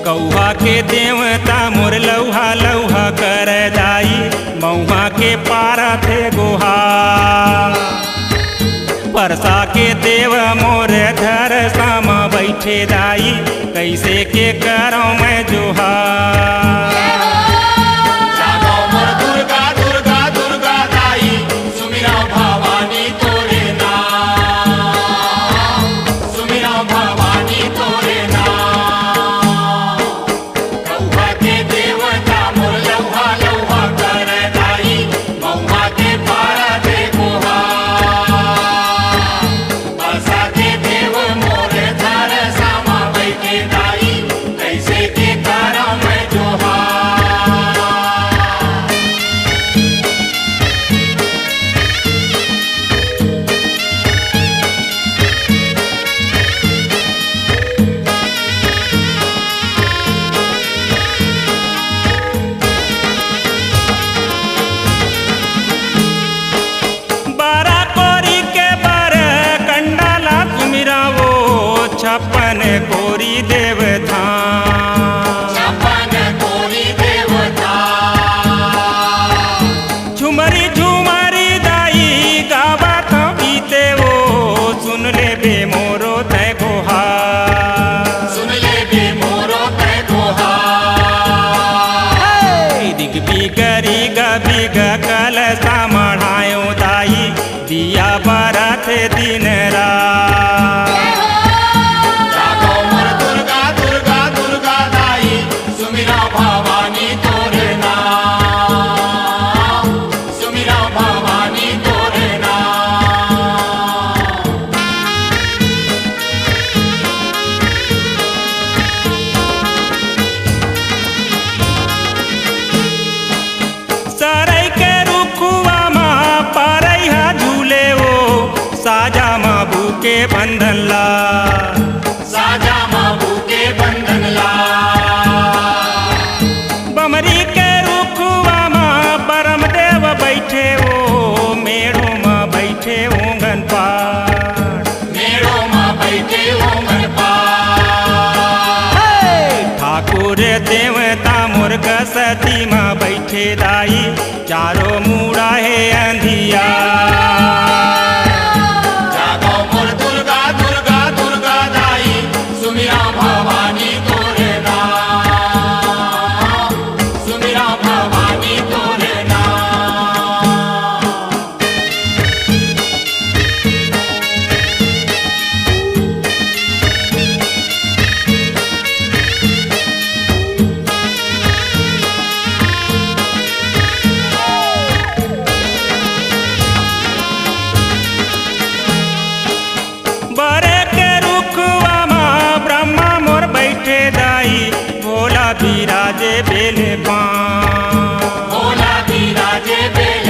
कौहा के देवता मोर लौहा लौहा कर दाई मऊहा के पारा थे गोहा परसा के देव मोर धर सामा बैठे दाई कैसे के करो मैं जोहा छप्पन कोरी देवता झुमरी झुमरी दाई गावत बीते वो सुन ले बे मोरो तय गोहा दिग बिगरी गबिग कल समढ़ायो दाई दिया बरत दिन रात साजा माबू के बंधन ला साजा माबू के बंधन ला बमरी के रुखवा माँ परम देव बैठे वो मेड़ो माँ बैठे ओंगन पार मेड़ो माँ बैठे ओंगन पार ठाकुर देवता मुर्ग सती माँ बैठे दाई चारों मूड़ा है अंधिया बिराजे बेल भोला बिराजे बेल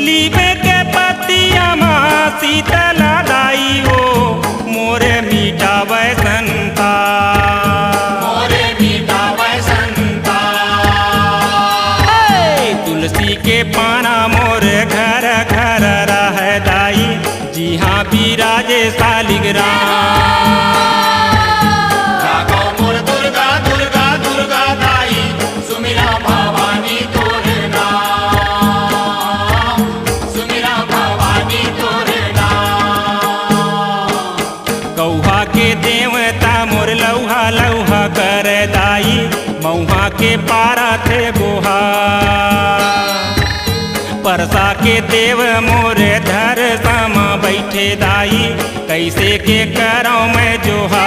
लीबे के पतिया माँ शीतला दाई हो मोरे मीठा वैसंता तुलसी के पाना मोरे घर घर रह दाई जी हाँ बिराजे सालिग्राम कौहा के देवता मोर लौहा लौहा कर दाई मऊहा के पारा थे गोहा परसा के देव मोर धर सामा बैठे दाई कैसे के करो मैं जोहा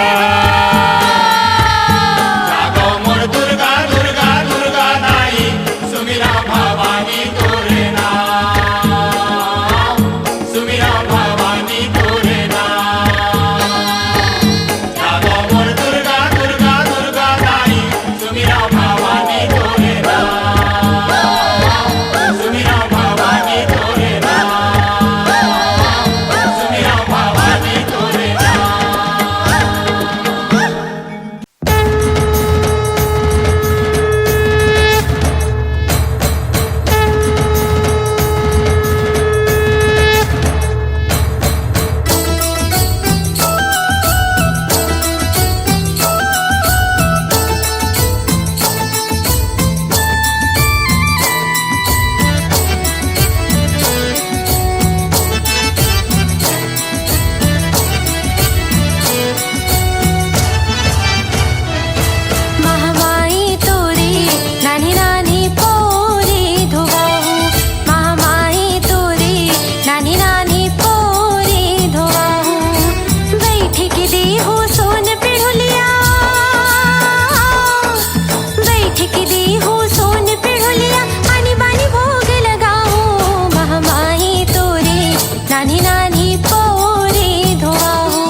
नानी नानी पोरी धोवाहू।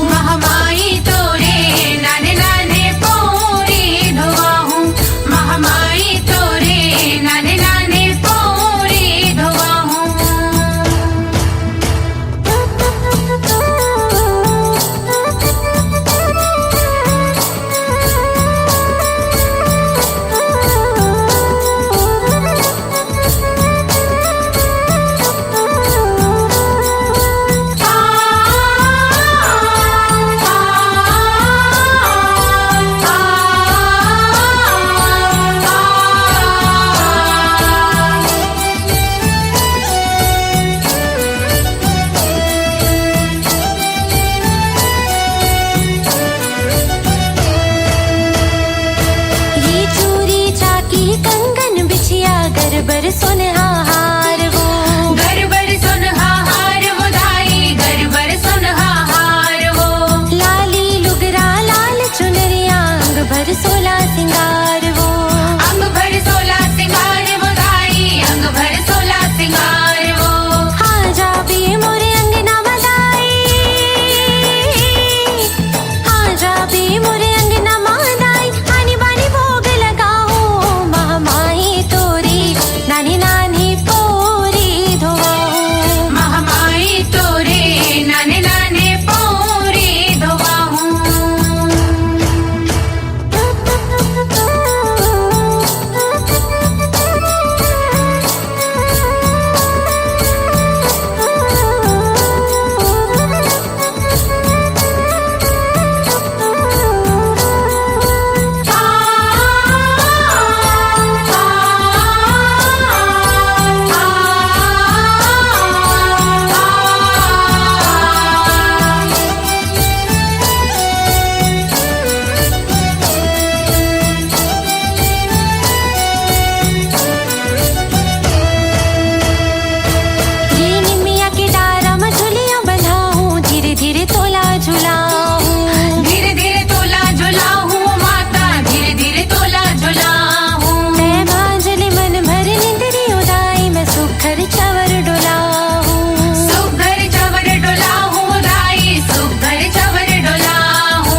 महामाई तोरे नाने नाने पोरी धोवाहू। महामाई तोरे नाने नाने पोरी धोवाहू। गरबर सुनहा हार वो, गरबर सुनहा हार वो दाई, गरबर सुनहा हार वो। लाली लुगरा लाल चुनरिया अंग भर सोला सिंगार वो, अंग भर सोला सिंगार वो दाई, अंग भर सोला सिंगार वो। हाँ जा भी मोरे अंगना मदाई, हाँ जा भी मोरे अंगना मदाई। आनी बानी भोग लगाओ महामाई तोरी नानी नानी पोरी धोवाहू। महामाई तोरे नाने नाने पोरी धोवाहू। ये निमिया के डारा में झुलिया बंधाऊं, धीरे धीरे तोला झुलाऊं। धीरे धीरे तोला झुलाहू माता, धीरे धीरे तोला झुलाहू। मैं भांजले मन भर निंदरी उदाई, मैं सुखर चवर डोलाऊं। सुघर चवर डोलाहू दाई, सुघर चवर डोलाहू।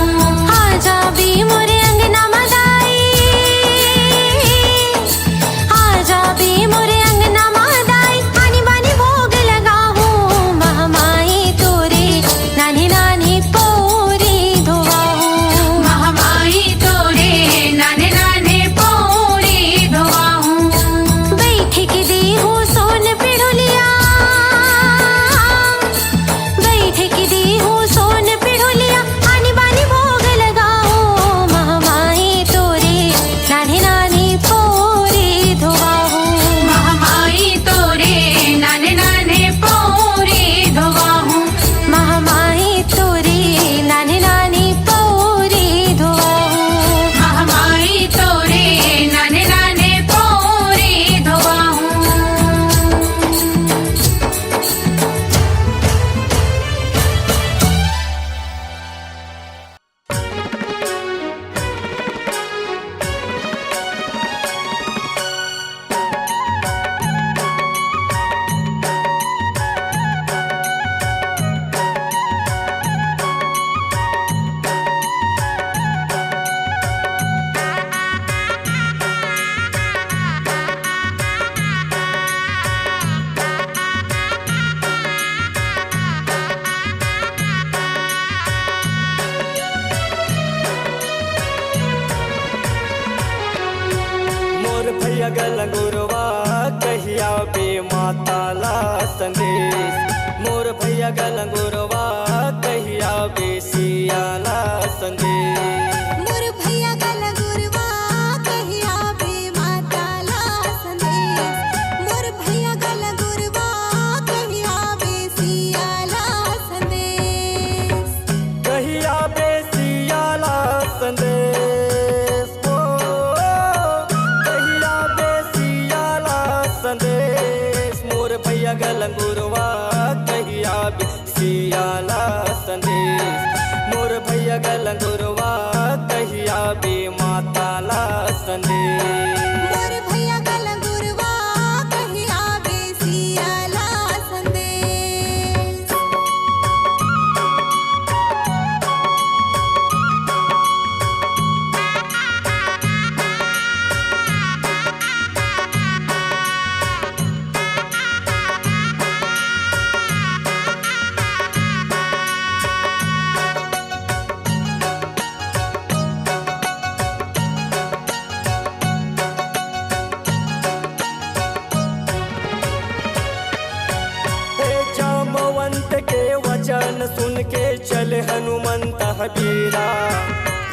हाँ जा भी मोरे अंगना मदाई, हाँ जा भी मोरे अंगना मदाई। आनी बानी भोग लगाऊं महामाई तोरे नानी नानी पोरी धोवाहू। महामाई तोरे नाने नाने पोरी धोवाहू। बैठे के दी हूँ सोन पिढ़ोलिया, बैठे के दी हूँ सोन पिढ़ोलिया। आनी बानी भोग लगाओ महामाई तोरे नानी नानी पोरी धोवाहू। महामाई तोरे नाने नाने पोरी धोवाहू। महामाई तोरे नानी नानी पोरी धोवाहू। महामाई तोरे नाने नाने पोरी धोवाहू। मोर भैया गलंगुरवा कहिया बे माताला संदेश। मोर भैया गलंगुरवा कहिया बे सियाला संदेश। मोर भैया गला गुरवा कहिया बे माताला संदेश। मोर भैया गला गुरवा कहिया बे सियाला संदेश। कहिया बे सियाला संदेश। ओ कहिया बे सियाला संदेश। मोर भैया गलंगुरवा कहिया बे सियाला संदेश। मोर भैया गलंगुरवा कहिया बे माताला संदेश। मोर भैया गला गुरवा कहिया बे सियाला संदेश। वचन सुन के चले हनुमंत हबीरा।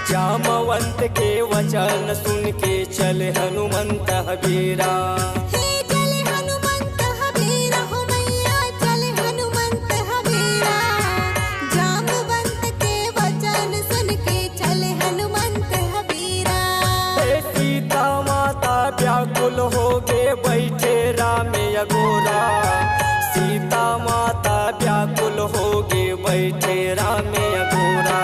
जामवंत के वचन सुन के चले हनुमंत हबीरा। हे चले हनुमंत हबीरा हो मैया चले हनुमंत हबीरा। जामवंत के वचन सुन के चले हनुमंत हबीरा। हे सीता माता व्याकुल हो गे बैठे राम अगोरा। सीता माता व्याकुल हो गे बैठे राम अगोरा।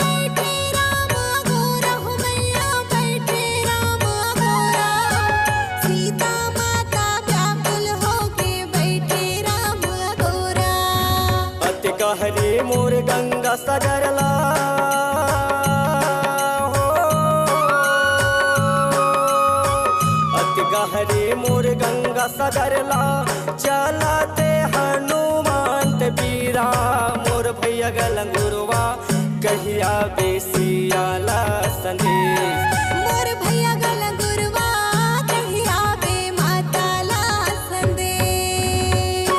बैठे राम अघोरा हो मैया बैठे राम अघोरा। सीता माता व्याकुल हो के बैठे राम अघोरा। अति गहरी मोर गंगा सगरला हो। अति गहरी मोर गंगा सगरला चलते हनुमंत बीरा। मोर भैया गलंगुरवा कहिया बेसियाला संदेश। मोर भैया गलंगुरवा कहिया बे माता ला संदेश।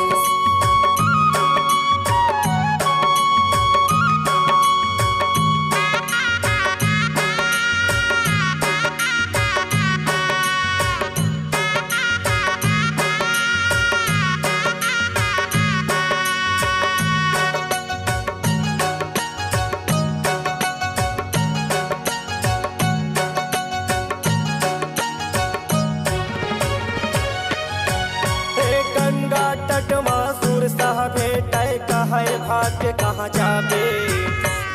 गंगा तट मासुर सह भेटै कहै भाग्य कहाँ जाबे।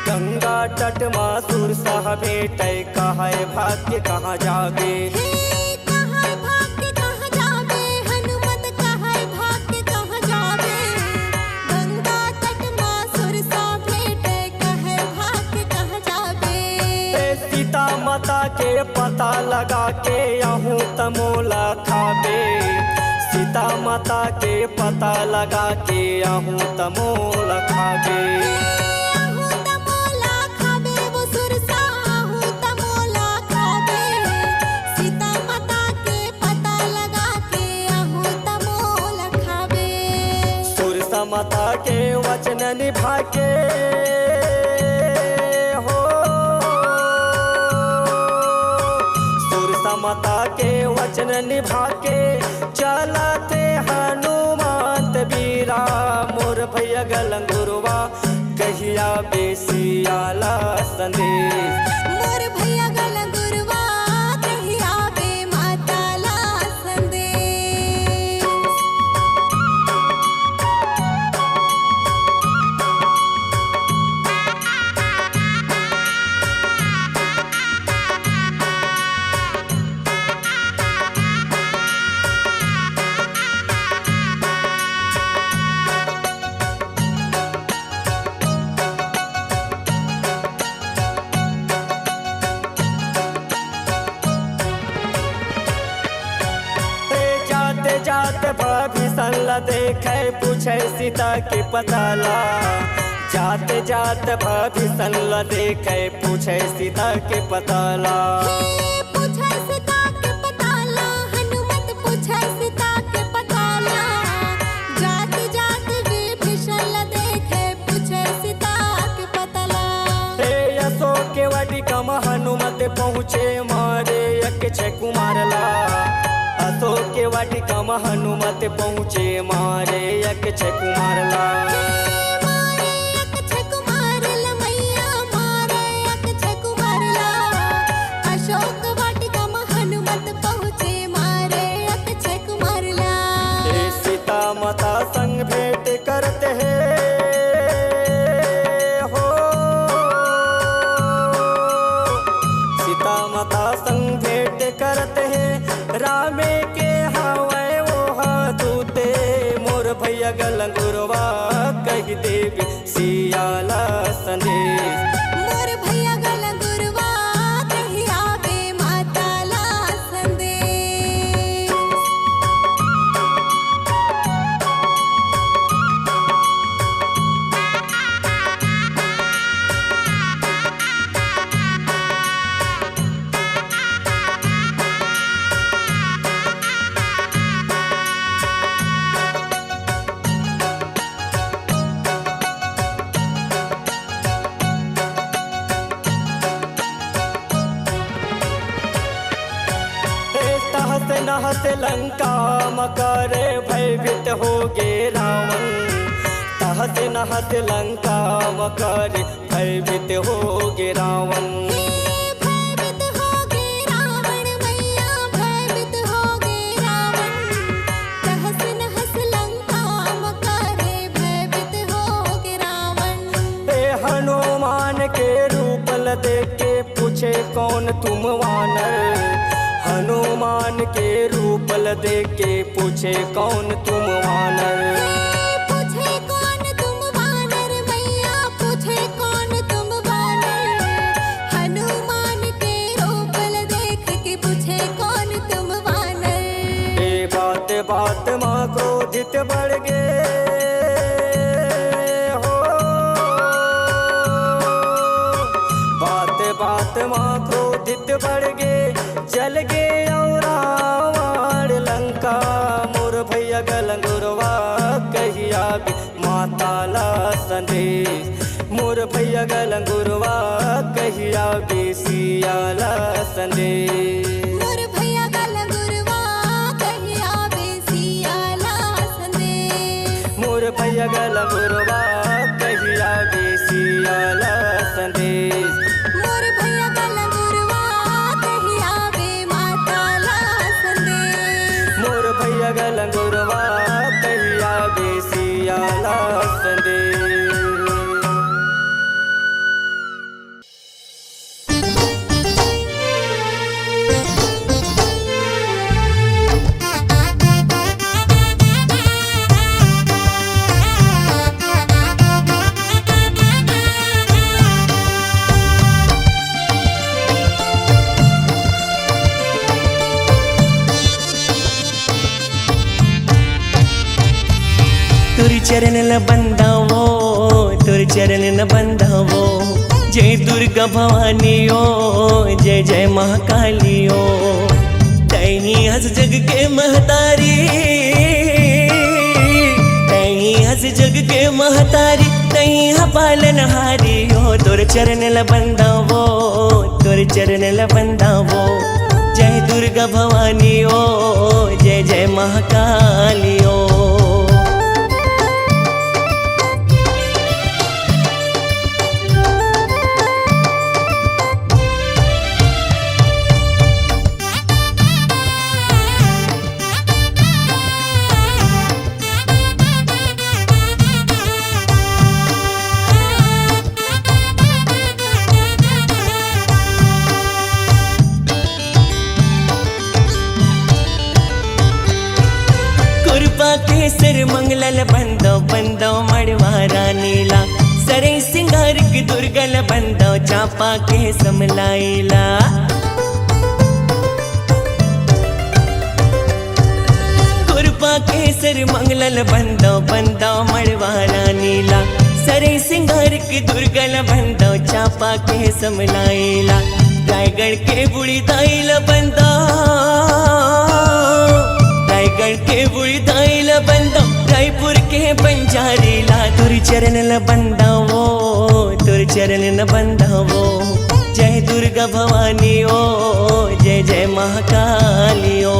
गंगा तट मासुर सह भेटै कहै भाग्य कहाँ जाबे। हे कहाँ भाग्य कहाँ जाबे हनुमत कहाँ भाग्य कहाँ जाबे। गंगा तट मासुर सा भेटे कहाँ भाग्य कहाँ जाबे। सीता माता के पता लगा के आहूँ तमोला खाबे। सीता माता के पता लगा के आहूँ तमोला खाबे। आहूँ तमोला खाबे वो सुरसा आहूँ तमोला खाबे। सीता माता के पता लगा के आहूँ तमोला खाबे। सुरसा माता के वचन निभा के हो। सुरसा माता के वचन निभा के चलते हनुमंत बीरा। मोर भैया गलंगुरवा कहिया बेसियाला संदेश। मोर भैया गलंगुरवा कहिया बे माता ला संदेश। जात भविष्य ला देखे पूछे सीता के पताला। जाते जात भविष्य ला देखे पूछे सीता के पताला। पूछे सीता के पताला हनुमत पूछे सीता के पताला। जात जात विभीषण ला देखे पूछे सीता के पताला। हे अशोक के वाटिका में हनुमत पहुँचे मारे यक छे कुमारला। अशोक के वाटिका में हनुमत पहुँचे मारे यक छे कुमारला। मारे यक छे कुमारला मैया मारे यक छे कुमारला। अशोक वाटिका में हनुमत पहुँचे मारे यक छे कुमारला। हे सीता माता संग भेंट करते हैं हो। सीता माता संग भेंट करते हैं रामे के हवै वो दूते। मोर भैया गलंगुरवा कही देवी सियाला संदेश। मोर भैया गलंगुरवा कहिया बे माता ला संदेश। नहस लंका मकरे भयभीत हो गे रावण तहस नहस लंका मकरे भयभीत हो गे रावण भयभीत हो गे रावण मैया भयभीत हो गे रावण तहस नहस लंका मकरे भयभीत हो गे रावण ए हनुमान के रूप ल देख के पूछे कौन तुम वानर हनुमान के रूप ल देख के पूछे कौन तुम वानर पूछे कौन तुम वानर मैया पूछे कौन तुम वानर हनुमान के रूप ल देख के पूछे कौन तुम वानर ए बात बात माँ क्रोधित बढ़ गे हो बात बात माँ क्रोधित बढ़ गे जल गे और रावण लंका मोर भैया गलंगुरवा कहिया भी माताला संदेश मोर भैया गलंगुरवा कहिया भी सियाला संदेश मोर भैया गलंगुरवा कहिया बेसियाला संदेश मोर भैया गलंगुरवा कहिया भी सियाला संदेश मोर भैया गलंगुरवा कहिया बे माताला संदेश मोर भैया गलंगुरवा कहिया भी सियाला संदेश तुरी चरण न बंधावो तुरी चरण न बंधावो जय दुर्गा भवानी ओ जय जय महाकाली ओ तैनी हस जग के महतारी तैनी हस जग के महतारी तई पालनहारी ओ तुर चरण ल बंधावो तुर चरण ल बंधावो जय दुर्गा भवानी ओ जय जय महाकाली ओ केसर मंगलल बंदो बंदो मड़वारा नीला सरे सिंगार की दुर्गल बंदो चापा के समलाइला कुरपा केसर मंगलल बंदो बंदो मड़वारा नीला सरे सिंगार की दुर्गल बंदो चापा के समलाइला रायगढ़ के बुढ़ी दाइल बंदो रायगढ़ के बुढ़ी दाइल बंदो रायपुर के बंजारी ला तुर चरण ल बंधावो तुर चरण न बंधावो जय दुर्गा भवानी ओ जय जय महाकाली ओ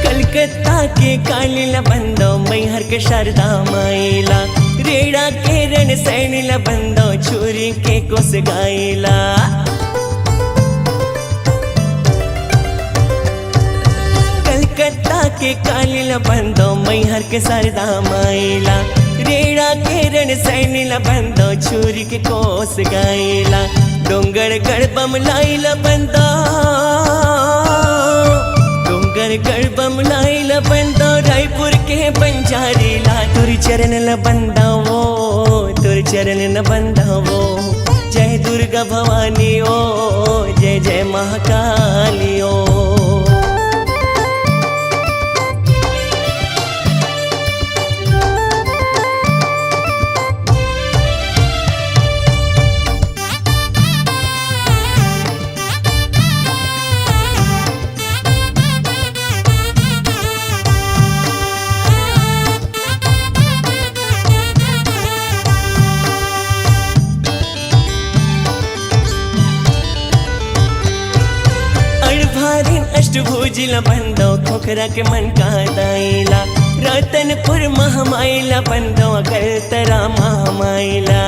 कलकत्ता के कालिल बंदो मैहर के शारदा माइला रेड़ा के रण सैनिल बंदो छुरी के कोस गाइला कलकत्ता के कालिल बंदो मैहर के शारदा माइला रेड़ा के रण सैनिल बंदो छुरी के कोस गाइला डोंगर गढ़बम लाइल बंदो डोंगर गढ़बम लाइल बंदो रायपुर के बंजारी ला तुर चरण ल बंधावो तुर चरण न बंधावो जय दुर्गा भवानी ओ जय जय महाकाली ओ अष्टभुजिल बंदो खोखरा के मन का दाइला रतनपुर महामाइला बंदो अकलतरा महामाइला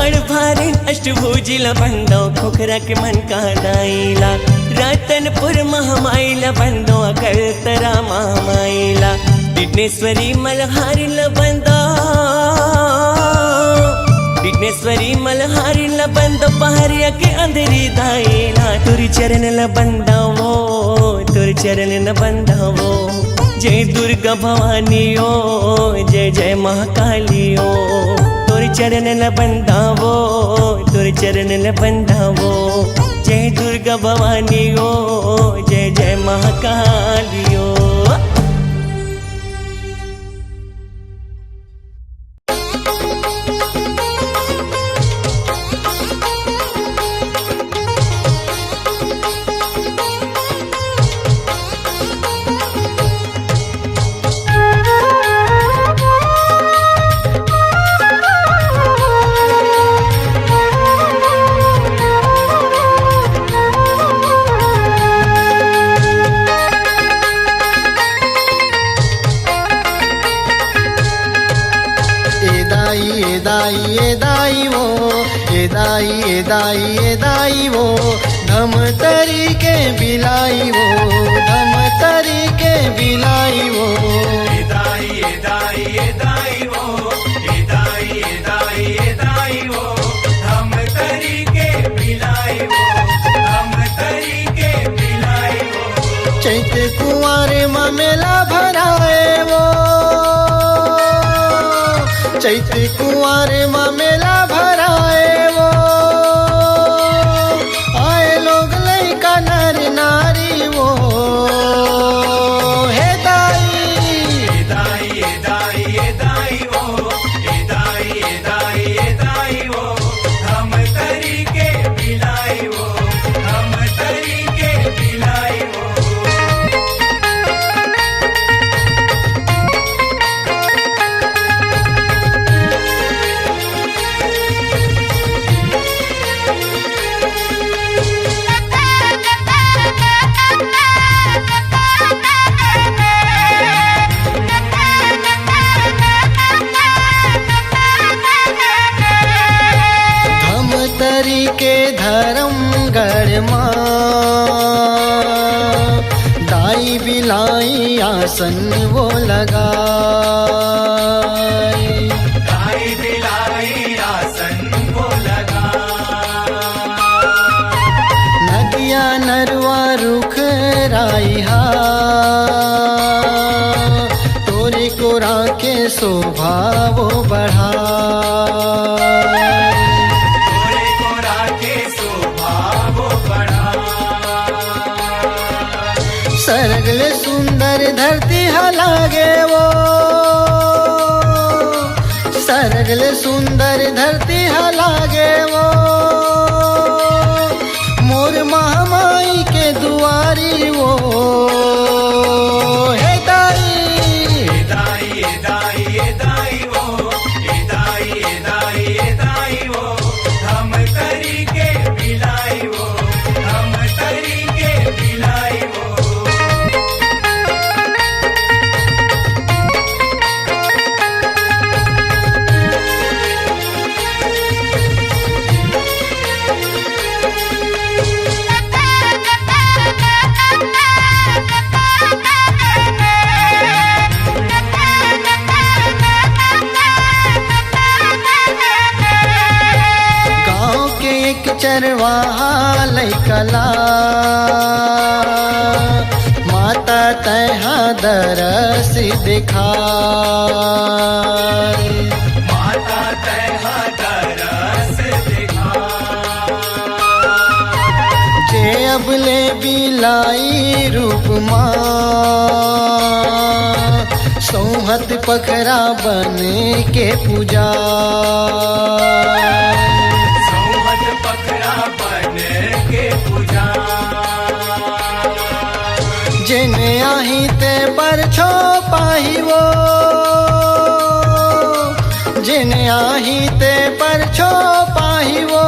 अड़भारिन अष्टभुजिल बंदो खोखरा के मन का दाइला रतनपुर महामाइला बंदो अकलतरा महामाइला विघ्नेश्वरी मल्हारिल बंदो विघ्नेश्वरी मल्हारिल बंदो पहाड़िया के अंधेरी दाइला तुरी चरण ल बंदावो तुरी चरण न बंदावो जय दुर्गा भवानी ओ जय जय महाकाली ओ तुरी चरण ल बंदावो तुरी चरण ल बंदावो जय दुर्गा भवानी ओ जय जय महाकाली ओ दाई वो धम तरी के बिलाई वो धम तरी के बिलाई वो दाई वो दाई वो हम तरी के बिलाई वो हम तरी के बिलाई वो चैत कुंवारे मेला भराए वो चैत कुंवारे मेला भराए वो आए लोग लइका नर नारी वो हे दाई दाई वो दाई वो हम तरी के बिलाई वो हम तरी के बिलाई वो के धर्मगढ़ माँ दाई बिलाई आसन वो लगा दाई बिलाई आसन वो लगा नदिया नरवा रुख राइहा तोरे को राखे शोभा वो बढ़ा सरगले सुंदर धरती हलागे वो सरगले सुंदर धरती हलागे वो मोर महामाई के दुआरी वो हे दाई दाई वो हम तरी के बिलाई वो हम तरी के बिलाई वो चरवाहा लैकला माता तैहा दरस दिखा माता तैहा दरस दिखा जे अबले बिलाई रूप माँ सौहत पखरा बन के पूजा जिन आही ते पर छो पाही वो जिन आही ते पर छो पाही वो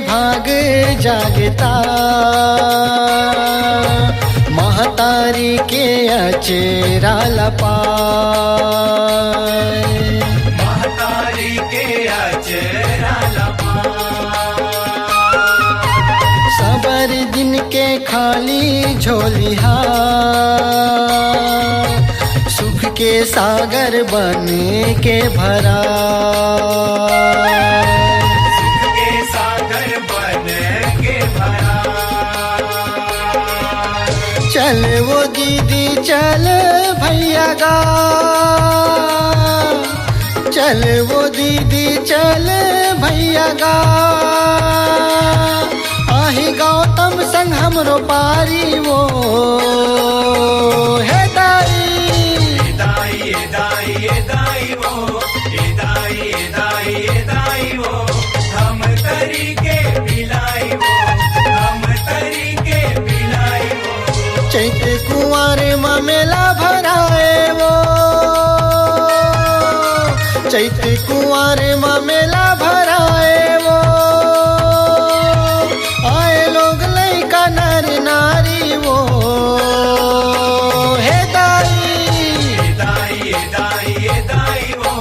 भाग जागता, महतारी के अचेरा लपाए, महतारी के अचेरा सबर दिन के खाली झोलिहा, सुख के सागर बन के भरा, सुख के सागर बन के भरा। चल वो दीदी चल भैया गा, चल वो दीदी चल भैया गा, आही गौतम संग हमरो पारी वो हे दाई, दाई दाई दाई वो, दाई दाई दाई वो, हम तरी के बिलाई वो, हम तरी के बिलाई वो। चैत कुंवारे में मेला भराए वो, चैत कुंवारे में मेला भराए वो, आए लोग लइका नर नारी वो हे दाई, दाई दाई दाई वो,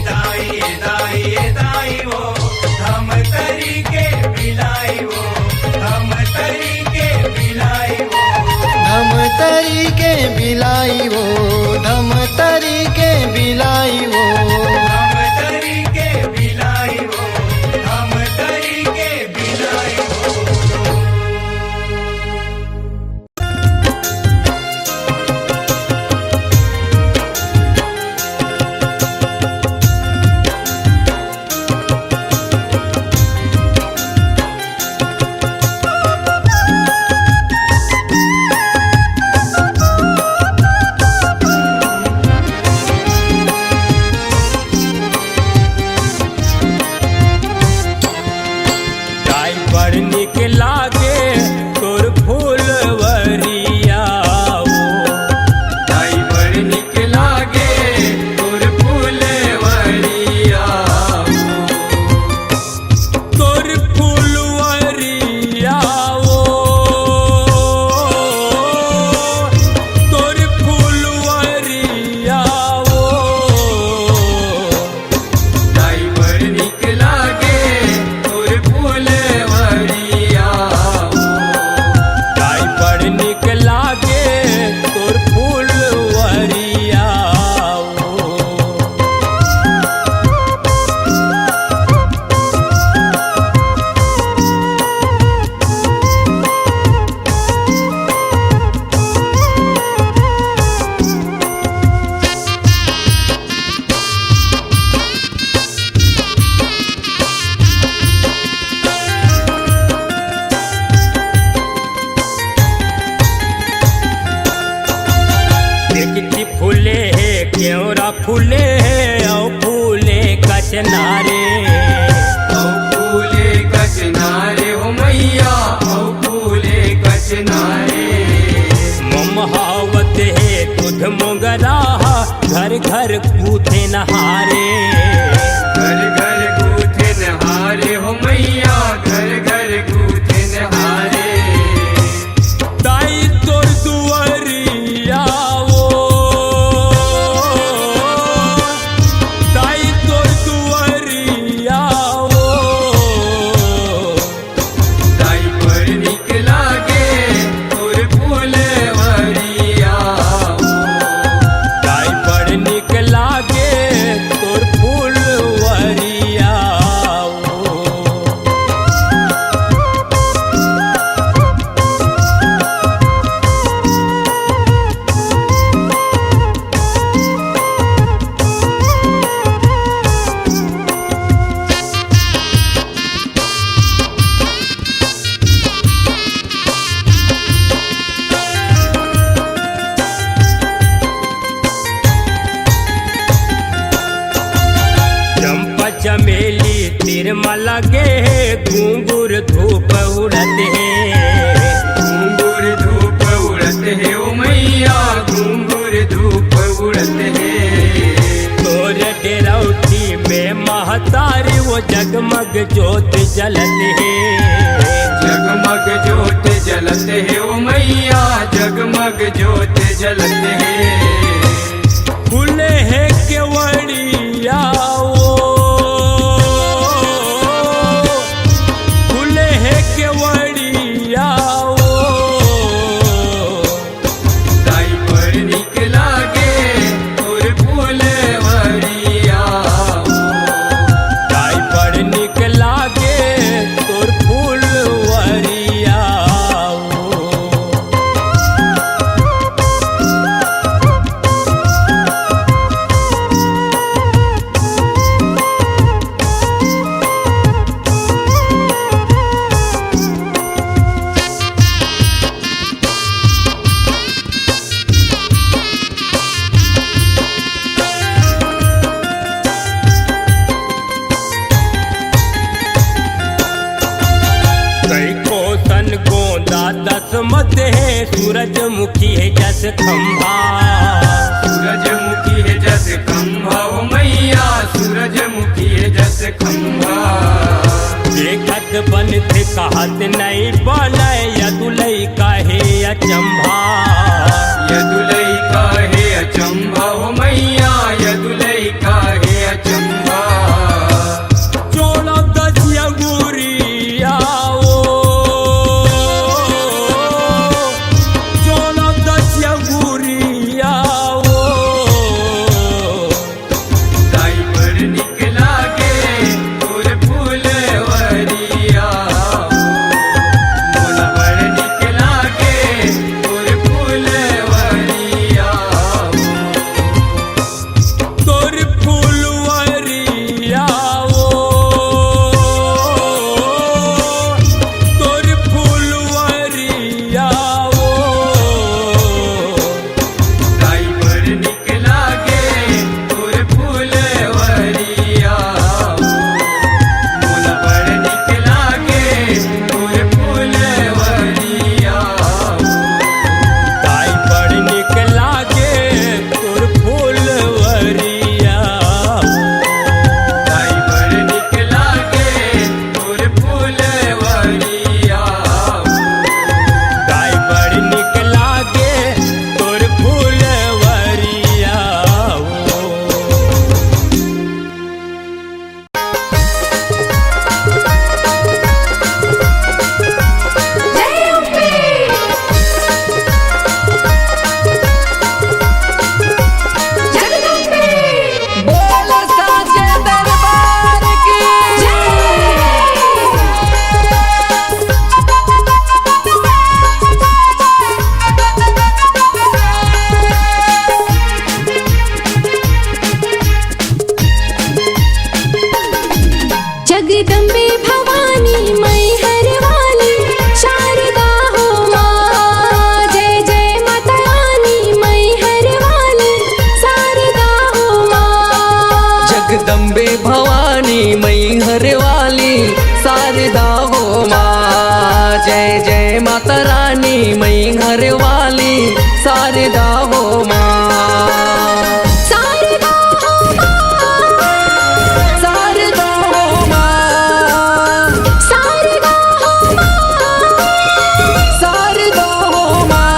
दाई दाई दाई वो, हम तरी के बिलाई वो, हम तरी के बिलाई वो। धम तरी के बिलाई वो, धम तरी के बिलाई वो, हम तरी के बिलाई वो, हम तरी के बिलाई वो। गाय बड़ निक लागे तोर फूलवरिया वो, दाई बड़ निक लागे तोर फूलवरिया वो, तोर फूलवरिया वो, तोर फूलवरिया वो, दाई बड़ निक लागे तोर फूलवरिया वो। गाय बड़ निक लागे तोर फूलवरिया वो। देखती फूले क्योरा फूले और फूले कचनारे, औ फूले कचनारे हो मैया, औ फूले कचनारे। ममहावत है तुध मोगरा घर घर कूथे नहारे, घर घर गूथे नहारे हो मैया, घर घर गूथे नहारे। ताई तोर दुआरिया वो, ताई तोर दुआरिया वो, दाई बड़ निक लागे तोर फूलवरिया वो। गाय बड़ निक लागे तोर फूलवरिया वो। चंपा चमेली तिरमला गे घूंघूर धूप उड़ते हैं, घूंघूर धूप उड़ते है ओ मैया, घूंघूर धूप उड़ते है। तोर डेरौठी में महतारी वो जगमग ज्योत जलत है। जगमग ज्योत जलत है ओ मैया, जगमग ज्योत जलत है। खुले है केवड़िया खुले है केवड़िया ताई पर निक लागे तोर फूलवरिया। ताई पर निक लागे तोर फूलवरिया। कई कोसन गोंदा दसमत है, सूरजमुखी है जस खंभा। सूरजमुखी है जस खंभा ओ मैया, सूरजमुखी है जस खंभा। देखत बन थे कहत नहीं बने, यदुलई काहे अचंभा। यदुलई काहे अचंभा ओ मैया, यदुलई काहे अचंभा। चोला दसिया गुरिया चोला दसिया गुरिया ताई पर निक लागे तोर फूलवरिया। मोला पर निक लागे तोर फूलवरिया। तोर फूलवरिया तोर फूलवरिया ताई पर निक लागे तोर फूलवरिया। मोला पर निक लागे तोर फूलवरिया। ताई पर निक लागे तोर फूलवरिया। ताई पर निक लागे तोर फूलवरिया। ताई पर निक लागे तोर फूलवरिया। जय अम्बे। जगदम्बे। बोल साचे दरबार की जगदम्बे भवानी मैहर वाली शारदा हो माँ। जय जय माता रानी मैहर वाली शारदा हो माँ। जगदम्बे भवानी मैहर वाली शारदा हो माँ। जय जय माता रानी मैहर वाली शारदा हो माँ। शारदा हो माँ। शारदा हो माँ। शारदा हो माँ। शारदा हो माँ।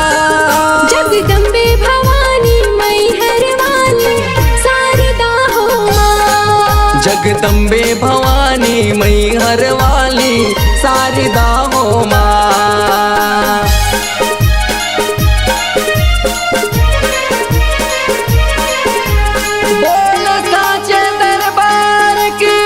जगदम्बे भवानी मैहर वाली शारदा हो माँ। जगदम्बे भवानी मैहर वाली शारदा हो माँ। बोल साचे दरबार की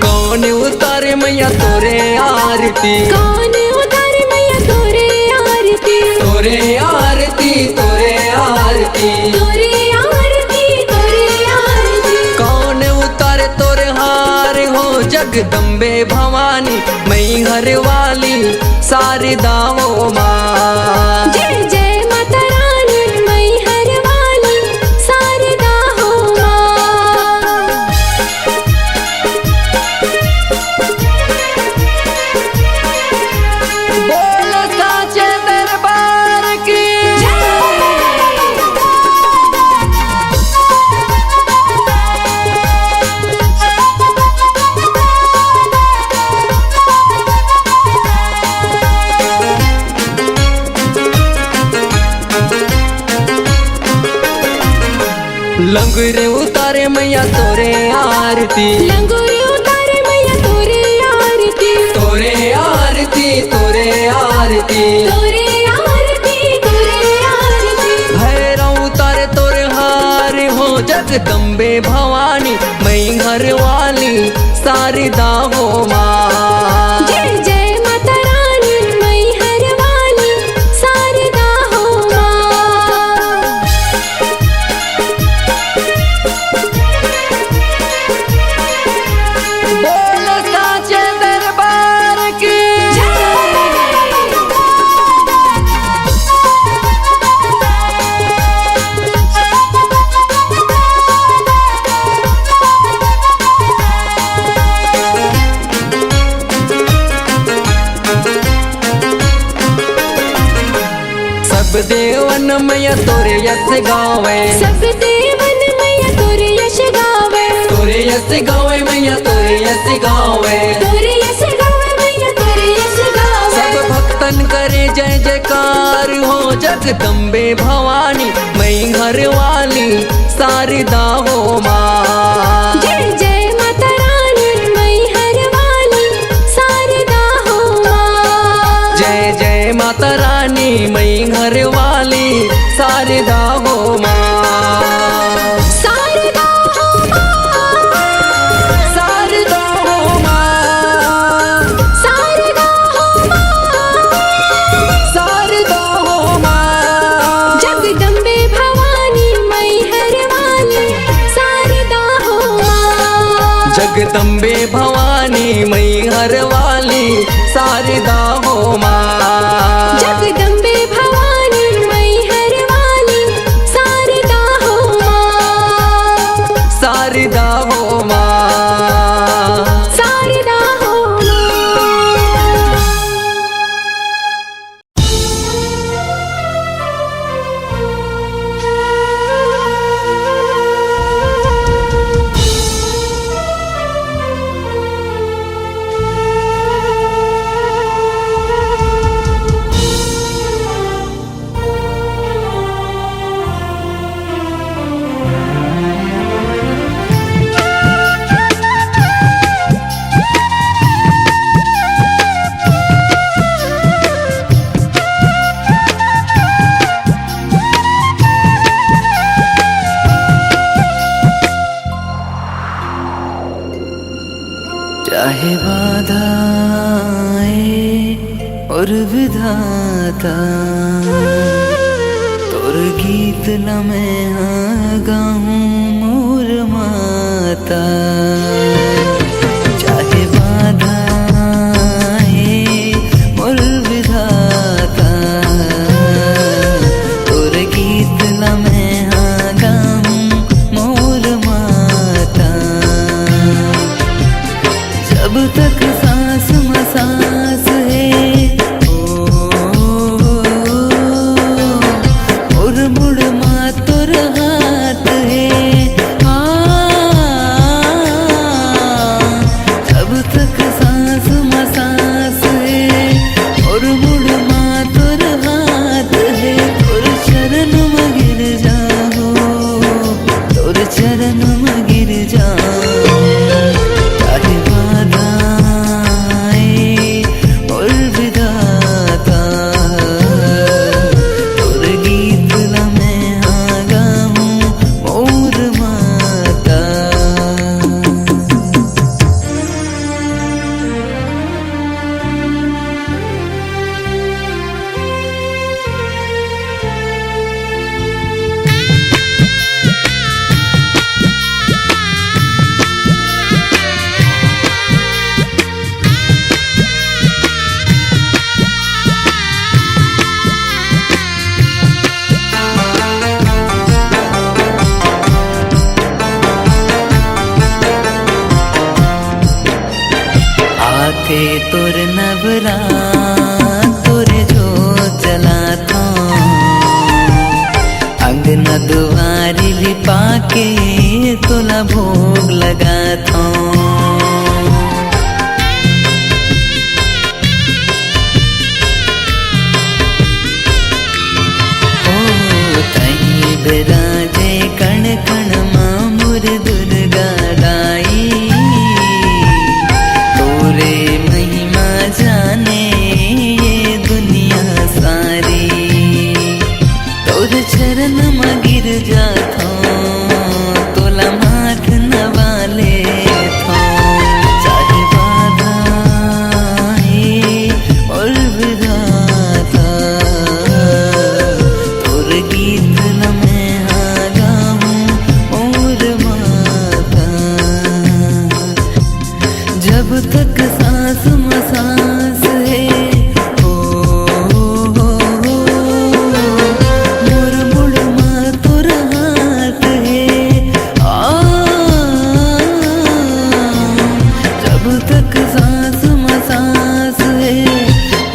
कौन उतारे मैया तोरे आरती। कौन उतारे मैया तोरे आरती। तोरे आरती तोरे आरती। तोरे आरती तोरे आरती। कौन उतारे तोरे हार हो जगदम्बे भवानी मैहर वाली शारदा हो माँ। जय जय माता रानी मैहर लंगूर उतारे मैया तोरे आरती, लंगूर उतारे मैया तोरे आरती, तोरे आरती, तोरे आरती, तोरे आरती, तोरे आरती। भैरव उतारे तोरे हार हो जगदम्बे भवानी मई घर वाली शारदा हो माँ। जय जय माता रानी मई हर वाली शारदा हो माँ। बोल साचे दरबार की सब देवन मैया तोरे यश गावे, सब देवन मैया तोरे यश गावे, तोरे यश गावे मैया तोरे यश गावे, तोरे यश गावे मैया तोरे यश गावे। सब भक्तन करे जय जयकार हो जगदम्बे भवानी मई घर वाली शारदा हो माँ। जय जय माता रानी मई हर वाली शारदा हो माँ। जय जय माता रानी मई घर वाली शारदा हो माँ। शारदा हो माँ, शारदा हो माँ, शारदा हो माँ। शारदा हो माँ। जगदम्बे भवानी मई हर वाली शारदा हो माँ। जगदम्बे भवानी मई घर वाली शारदा हो माँ। जगदम्बे भवानी मई हर वाली शारदा हो माँ। शारदा हो माँ। शारदा हो माँ। चाहे बाधा आए और विधाता तोर गीत न मैं गाऊं मोर माता। चाहे बाधा आए और विधाता तोर गीत न मैं गाऊं मोर माता। जब तक सांस में सांस है और मुड़ मातुर हाथ है जब तक सांस में सांस है और मुड़ मातुर हाथ है। तोर चरण में गिर जाओ, तोर चरण में गिर जाओ। चाहे बाधा आए और विधाता तोर गीत न मैं गाऊं मोर माता। आके तोर नवरा तोरे जो जलाता अंगना दुआरी लिपा के तोला भोग लगाता। ओ तई बिराजे कण कण चरण में गिर जाता तोला माथ नवाले था चाहे बाधा और विधाता तोर गीत लमे गाऊं और माता जब तक सांस में सांस है मोर मुड़ माँ तोर हाथ है जब तक सांस में सांस है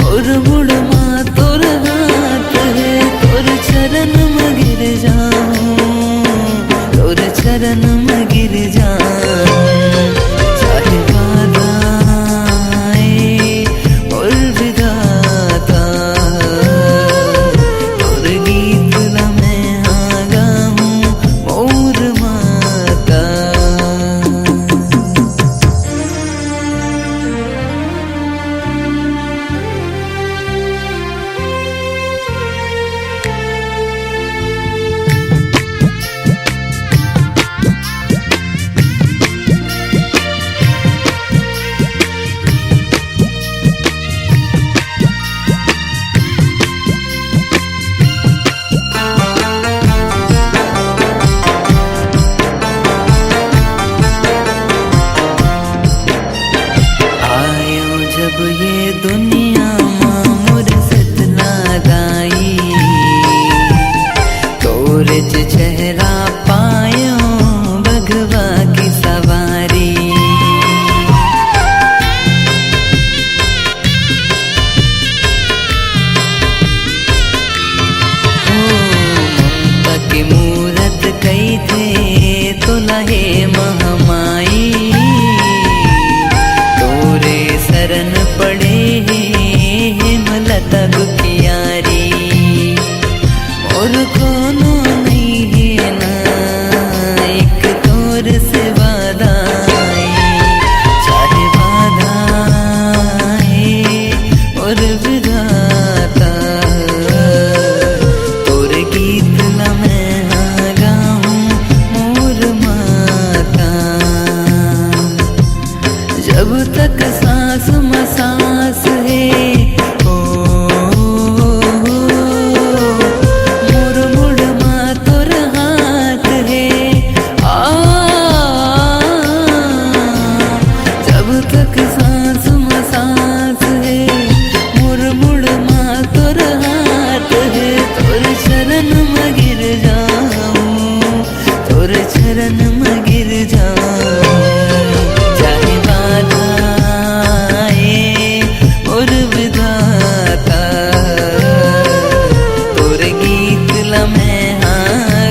और मुड़ माँ तोर हाथ है तोर चरण में गिर जाऊं तोर चरण में गिर जाऊं चाहे बाधा और विधाता तोर गीत लमे गाऊं मोर माता आयो जब ये दुनिया माँ मोर सतना गाई तोरे चेहरा पायो भगवा की सवारी ओ ममता की मूरत कई थे तोला हे महामाई तोरे शरण पड़े मलता दुखियारी और कोनो नहीं है ना एक तोर से वादाई चाहे बाधा और विधाता तोर गीत लमे गाऊं मोर माता जब तक सांस में सांस है मोर मुड़ माँ तोर हाथ है जब तक सांस में सांस है मोर मुड़ माँ तोर हाथ है तोर चरण में गिर जाऊं तोर चरण में गिर जाऊं चाहे बाधा और विधाता तोर गीत लमे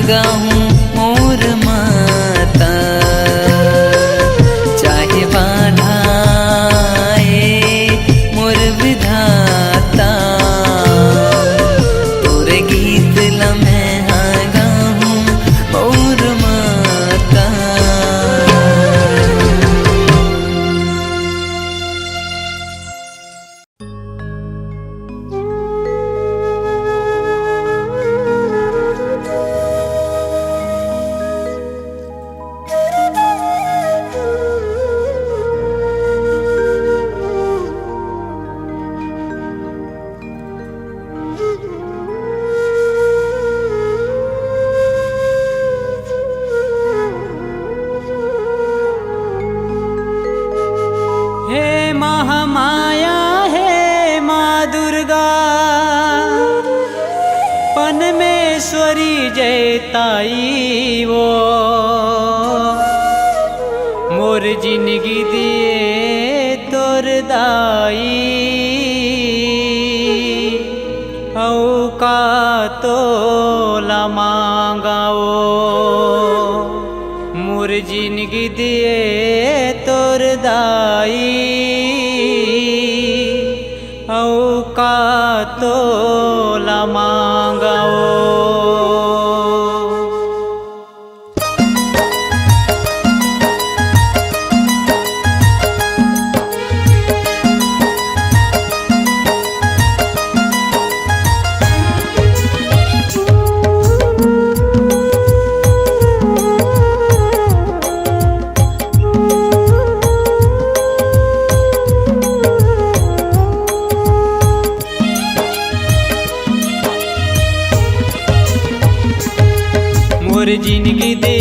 गाऊं मोर माता चाहे बाधा मोर विधाता तोर गीत लमे गाऊं मोर माता हे महामाया हे माँ दुर्गा पनमेश्वरी जयताई वो मोर जिंदगी दिए तोर दाई औका तोला मांगाओ मोर जिंदगी दिए तोर दाई औका तोला मांगाओ मोर जिंदगी दे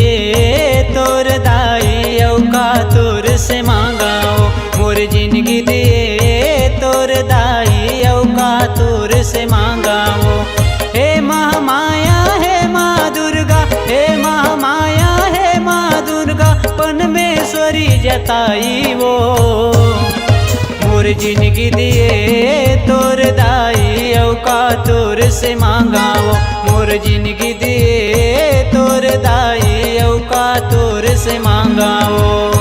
तोर दाई औका तोर से मांगाओ मोर जिंदगी दे तोर दाई औका तोर से मांगाओ हे महामाया हे माँ दुर्गा हे महामाया हे माँ दुर्गा परमेश्वरी जताई वो मोर जिंदगी दिए तोर दाई औका तोर से मांगाओ मोर जिंदगी दिए तोर दाई औका तोर से मांगाओ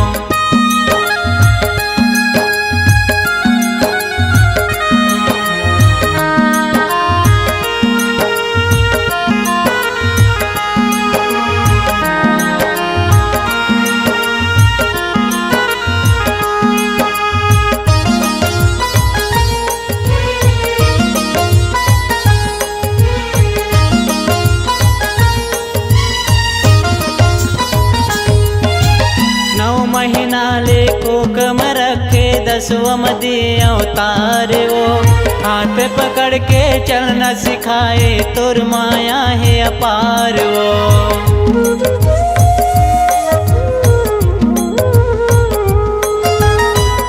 महीना ले कोकम रखे दसवम दे अवतार वो हाथ पकड़ के चलना सिखाए तोर माया है अपार वो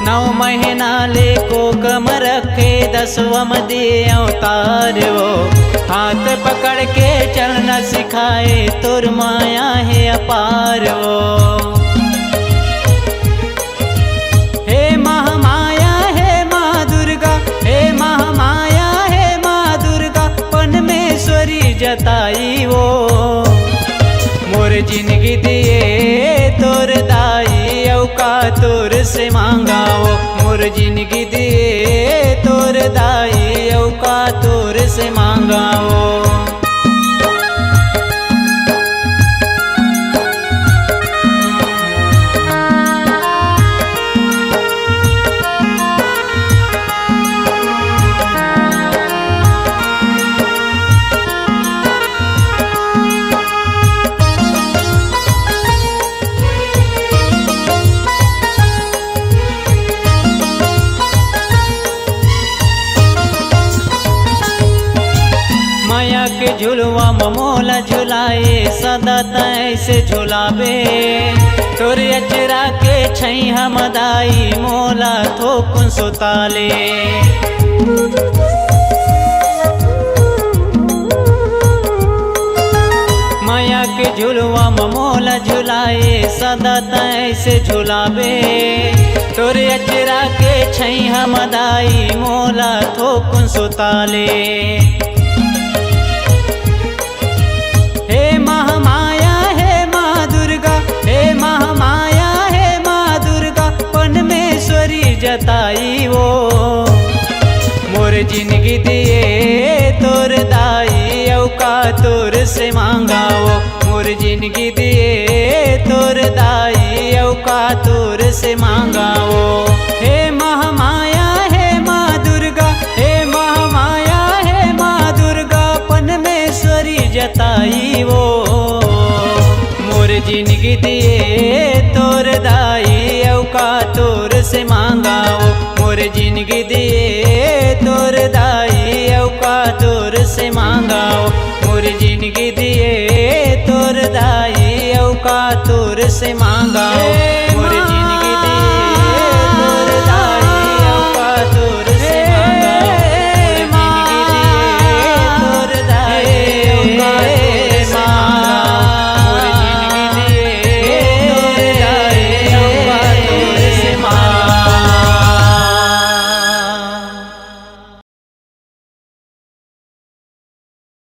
नौ महीना ले कोकम रखे दसवम दे अवतार वो हाथ पकड़ के चलना सिखाए तोर माया है अपार वो जताई वो मोर जिंदगी दिए तोर दाई औका तोर से मांगाओ मोर जिंदगी दिए तोर दाई औका तोर से मांगाओ के झुलवा मोला झुलाए सदा तैसे झुलावे तोर अचरा के छई हम दाई मोला थोकुन सुताले माया के झुलवा मोला झुलाए सदा तैसे झुलावे तोर अचरा के छई हम दाई मोला थोकुन सुताले जताई वो मोर जिंदगी दिए तोर दाई औका तोर से मांगाओ मोर जिंदगी दिए तोर दाई औका तोर से मांगाओ हे महामाया हे माँ दुर्गा हे महामाया हे माँ दुर्गा परमेश्वरी जताई वो मोर जिंदगी दिए तोर दाई औका तोर से मांगाओ मोर जिंदगी दिए तोर दाई औका तोर से मांगाओ मोर जिंदगी दिए तोर दाई औका तोर से मांगाओ